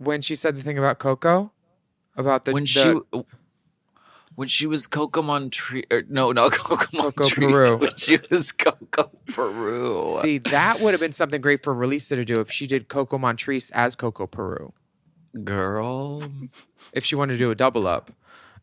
When she said the thing about Coco? About the... When she was Coco Montrese... No, Coco Montrese. Peru. When she was Coco Peru. See, that would have been something great for Relisa to do if she did Coco Montrese as Coco Peru. Girl. If she wanted to do a double up.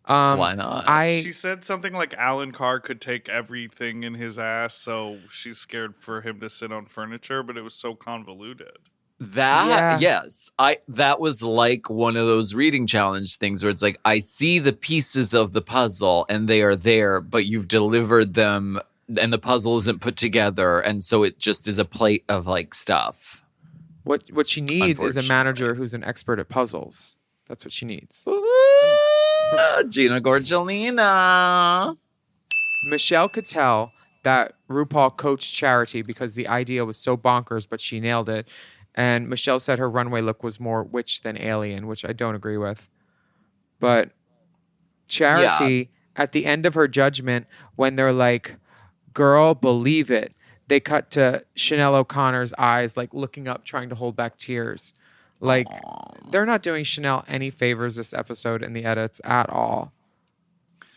Why not? She said something like Alan Carr could take everything in his ass, so she's scared for him to sit on furniture, but it was so convoluted. Yes. That was like one of those reading challenge things where it's like, I see the pieces of the puzzle and they are there, but you've delivered them and the puzzle isn't put together. And so it just is a plate of like stuff. What she needs is a manager who's an expert at puzzles. That's what she needs. Gina Gorgelina. Michelle could tell that RuPaul coached Charity because the idea was so bonkers, but she nailed it. And Michelle said her runway look was more witch than alien, which I don't agree with. But Charity, at the end of her judgment, when they're like, girl, believe it, they cut to Chanel O'Connor's eyes, like looking up, trying to hold back tears. Like, they're not doing Chanel any favors this episode in the edits at all.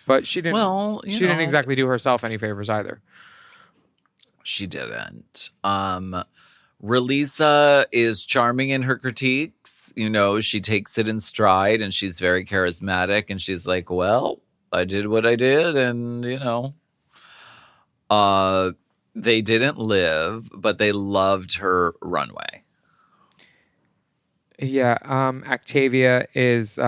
But she didn't. Well, she didn't exactly do herself any favors either. She didn't. Relisa is charming in her critiques. You know, she takes it in stride and she's very charismatic. And she's like, well, I did what I did. And, you know, they didn't live, but they loved her runway. Yeah. Octavia is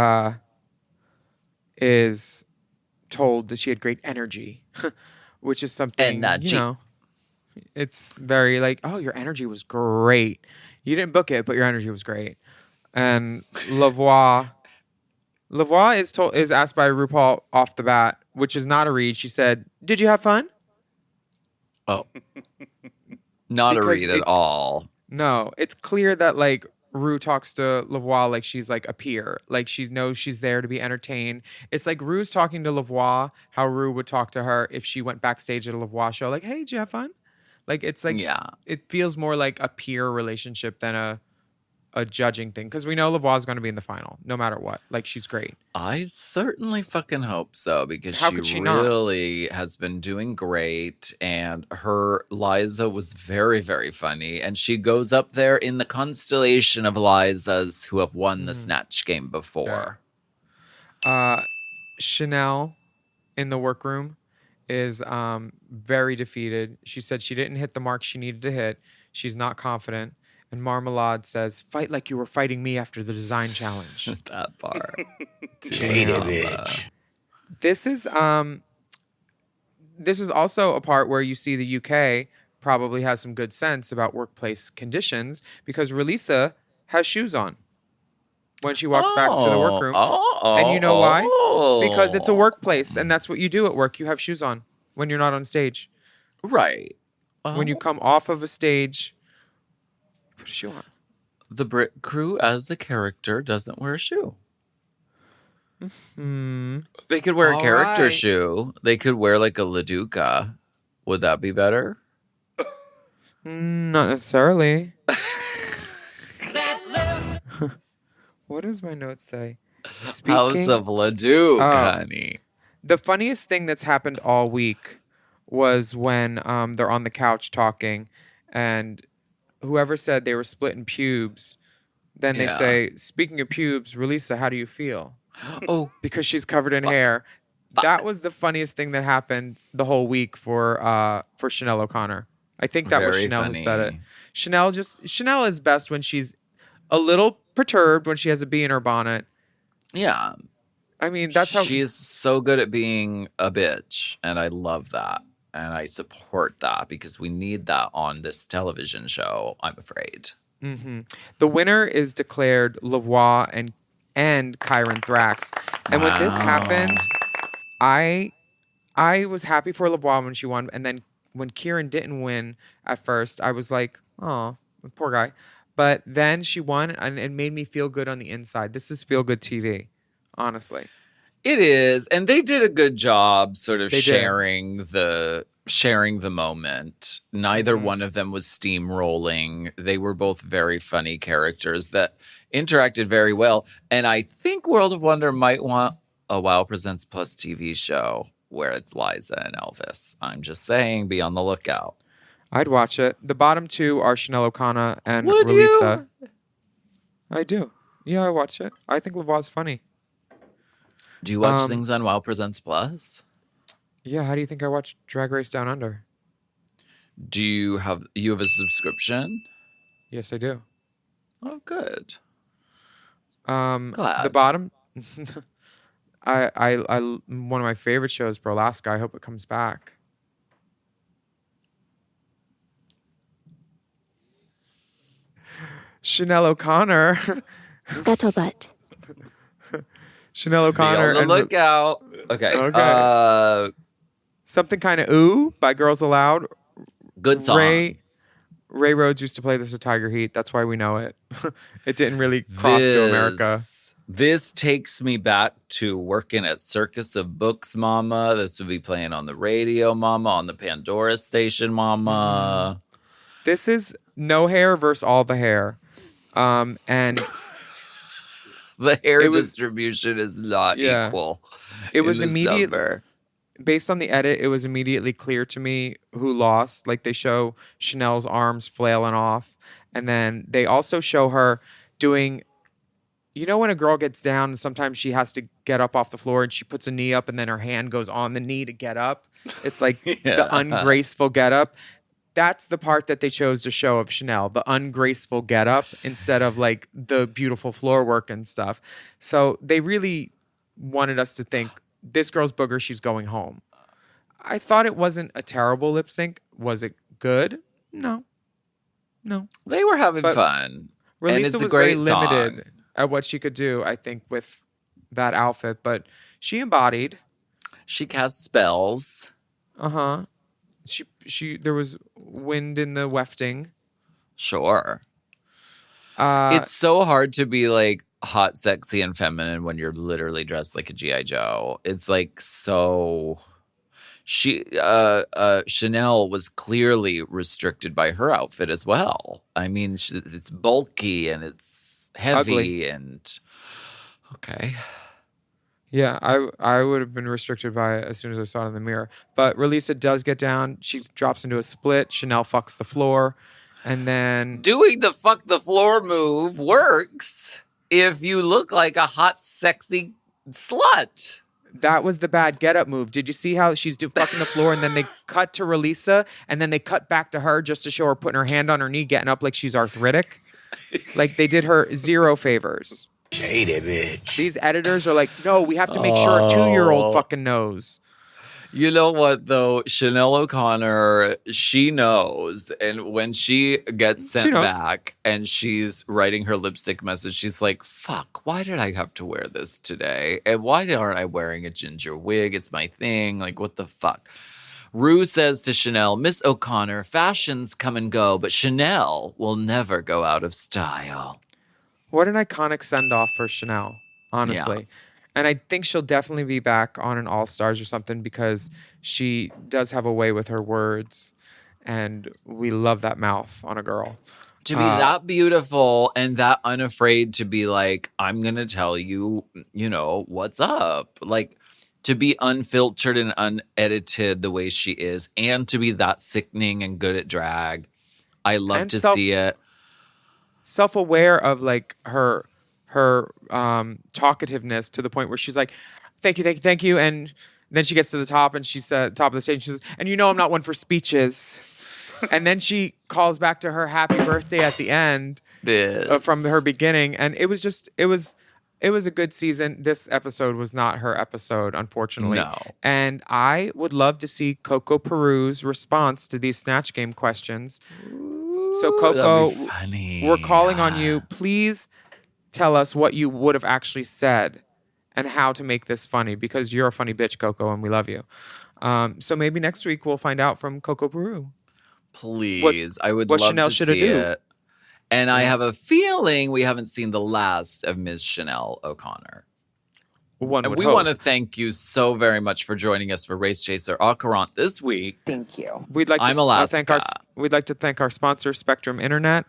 told that she had great energy, which is something, you know. It's very like, oh, your energy was great. You didn't book it, but your energy was great. And Lavoie is asked by RuPaul off the bat, which is not a read. She said, "Did you have fun?" Oh, not a read at all. No, it's clear that like Ru talks to Lavoie like she's like a peer, like she knows she's there to be entertained. It's like Ru's talking to Lavoie how Ru would talk to her if she went backstage at a Lavoie show, like, "Hey, did you have fun?" Like, it's like, it feels more like a peer relationship than a judging thing. Because we know Lavoie's going to be in the final, no matter what. Like, she's great. I certainly fucking hope so, because she not? really has been doing great. And her Liza was very, very funny. And she goes up there in the constellation of Lizas who have won the Snatch game before. Chanel in the workroom is very defeated. She said she didn't hit the mark she needed to hit. She's not confident. And Marmalade says, "Fight like you were fighting me after the design challenge." That part. bitch. This is also a part where you see the UK probably has some good sense about workplace conditions, because Relisa has shoes on when she walks back to the workroom. And you know why? Because it's a workplace, and that's what you do at work. You have shoes on when you're not on stage. Right. When you come off of a stage, you put a shoe on. The Brit crew, as the character, doesn't wear a shoe. They could wear a character shoe. They could wear like a Laduca. Would that be better? Not necessarily. What does my note say? House of Leduc, honey. The funniest thing that's happened all week was when they're on the couch talking, and whoever said they were splitting pubes, then they Yeah. say, speaking of pubes, Relisa, how do you feel? Oh, Because she's covered in hair. That was the funniest thing that happened the whole week for Chanel O'Connor. I think that was Very Chanel who said it. funny. Chanel is best when she's a little perturbed, when she has a bee in her bonnet. yeah. I mean, that's how She's so good at being a bitch, and I love that. And I support that because we need that on this television show, I'm afraid. the winner is declared Lavoie and Kyron Thrax. And when this happened, I was happy for Lavoie when she won, and then when Kieran didn't win at first, I was like, oh, poor guy. But then she won, and it made me feel good on the inside. This is feel good TV, honestly. It is, and they did a good job sort of They did. sharing the moment. Neither one of them was steamrolling. They were both very funny characters that interacted very well. And I think World of Wonder might want a Wow Presents Plus TV show where it's Liza and Elvis. I'm just saying, be on the lookout. I'd watch it. The bottom two are Chanel O'Connor and Would Relisa. you? I do. Yeah, I watch it. I think Lavoie's funny. Do you watch things on Wow Presents Plus? Yeah, how do you think I watch Drag Race Down Under? Do you have a subscription? Yes, I do. Oh, good. The bottom. I one of my favorite shows, Burlesque. I hope it comes back. Chanel O'Connor. Scuttlebutt. Chanel Be O'Connor. on the and lookout. Okay. Okay. Something Kind of Ooh by Girls Aloud. Good song. Ray Rhodes used to play this at Tiger Heat. That's why we know it. It didn't really cross to America. This takes me back to working at Circus of Books, Mama. This would be playing on the radio, Mama, on the Pandora station, Mama. This is No Hair versus All the Hair. And The hair It was- distribution is not Yeah. equal. It was in this immediate- number. based on the edit, it was immediately clear to me who lost. Like, they show Chanel's arms flailing off, and then they also show her doing, you know, when a girl gets down, sometimes she has to get up off the floor and she puts a knee up and then her hand goes on the knee to get up. It's like the ungraceful get up. That's the part that they chose to show of Chanel, the ungraceful get up, instead of like the beautiful floor work and stuff. So they really wanted us to think, this girl's booger, she's going home. I thought it wasn't a terrible lip sync. Was it good? No. They were having But fun. And Relisa it's a was very great limited song. at what she could do, I think, with that outfit. But she embodied. She casts spells. Uh-huh. She there was wind in the wefting. Sure. It's so hard to be like hot, sexy, and feminine when you're literally dressed like a G.I. Joe. It's like so. Chanel was clearly restricted by her outfit as well. I mean, it's bulky and it's heavy Ugly. and okay. Yeah, I would have been restricted by it as soon as I saw it in the mirror. But Relisa does get down. She drops into a split. Chanel fucks the floor. And then Doing the fuck the floor move works if you look like a hot, sexy slut. that was the bad get-up move. Did you see how she's fucking the floor and then they cut to Relisa and then they cut back to her just to show her putting her hand on her knee, getting up like she's arthritic? Like, they did her zero favors. Shady bitch. These editors are like, no, we have to make sure a 2-year-old fucking knows. You know what, though? Chanel O'Connor, she knows. And when she gets sent knows. back and she's writing her lipstick message, she's like, fuck, why did I have to wear this today? And why aren't I wearing a ginger wig? It's my thing. Like, what the fuck? Rue says to Chanel, Miss O'Connor, fashions come and go, but Chanel will never go out of style. What an iconic send-off for Chanel, honestly. And I think she'll definitely be back on an All-Stars or something because she does have a way with her words. And we love that mouth on a girl. To be that beautiful and that unafraid to be like, I'm going to tell you, you know, what's up. Like, to be unfiltered and unedited the way she is, and to be that sickening and good at drag. I love to see it. Self-aware of like her talkativeness to the point where she's like, thank you. And then she gets to the top and she's at the top of the stage and she says, and you know I'm not one for speeches. And then she calls back to her happy birthday at the end from her beginning. And it was a good season. This episode was not her episode, unfortunately. No. And I would love to see Coco Peru's response to these Snatch Game questions. So Coco, that'd be funny. we're calling on you. Please tell us what you would have actually said and how to make this funny, because you're a funny bitch, Coco, and we love you. So maybe next week we'll find out from Coco Peru. Please. I would what love Chanel to shoulda see do. it. And I have a feeling we haven't seen the last of Ms. Chanel O'Connor. And we want to thank you so very much for joining us for Race Chaser Au Courant this week. Thank you. We'd like I'm to Alaska. we'd like to thank our sponsor, Spectrum Internet.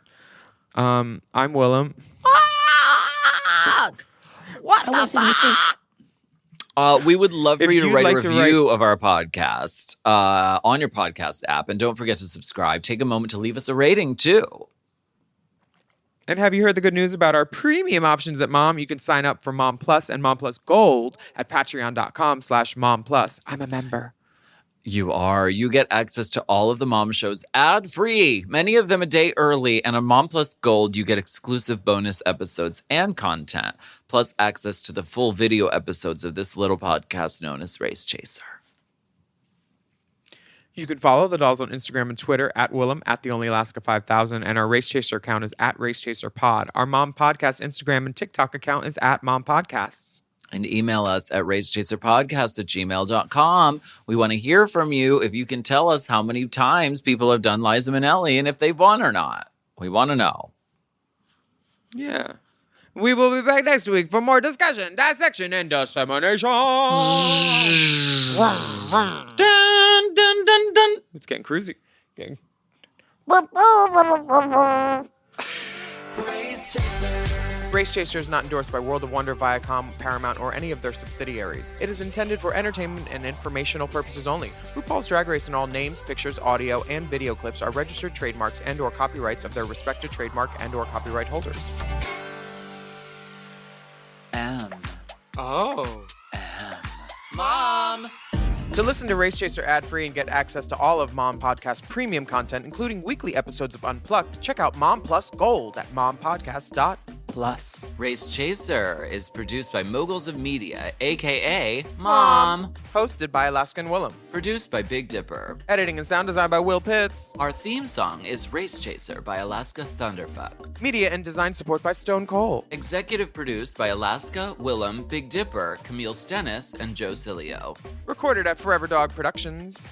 I'm Willam. What the fuck? We would love for If you to you'd write like a to review of our podcast on your podcast app. And don't forget to subscribe. Take a moment to leave us a rating, too. And have you heard the good news about our premium options at Mom? You can sign up for Mom Plus and Mom Plus Gold at patreon.com/Mom Plus. I'm a member. You are. You get access to all of the Mom shows ad-free, many of them a day early. And on Mom Plus Gold, you get exclusive bonus episodes and content, plus access to the full video episodes of this little podcast known as Race Chaser. You can follow the dolls on Instagram and Twitter at Willam, at TheOnlyAlaska5000, and our Race Chaser account is at RaceChaserPod. Our Mom Podcast Instagram and TikTok account is at Mom Podcasts. And email us at racechaserpodcast@gmail.com. We want to hear from you. If you can tell us how many times people have done Liza Minnelli and if they've won or not. We want to know. Yeah. We will be back next week for more discussion, dissection, and dissemination. Dun, dun, dun, dun. It's getting cruisy. Race Chaser is not endorsed by World of Wonder, Viacom, Paramount, or any of their subsidiaries. It is intended for entertainment and informational purposes only. RuPaul's Drag Race and all names, pictures, audio, and video clips are registered trademarks and/or copyrights of their respective trademark and/or copyright holders. Mom. To listen to Race Chaser ad-free and get access to all of Mom Podcast premium content, including weekly episodes of Unplugged, check out Mom Plus Gold at mompodcast.plus. Race Chaser is produced by Moguls of Media, a.k.a. Mom. Hosted by Alaska and Willam. Produced by Big Dipper. Editing and sound design by Will Pitts. Our theme song is Race Chaser by Alaska Thunderfuck. Media and design support by Stone Cole. Executive produced by Alaska, Willam, Big Dipper, Camille Stennis, and Joe Cilio. Recorded at Forever Dog Productions.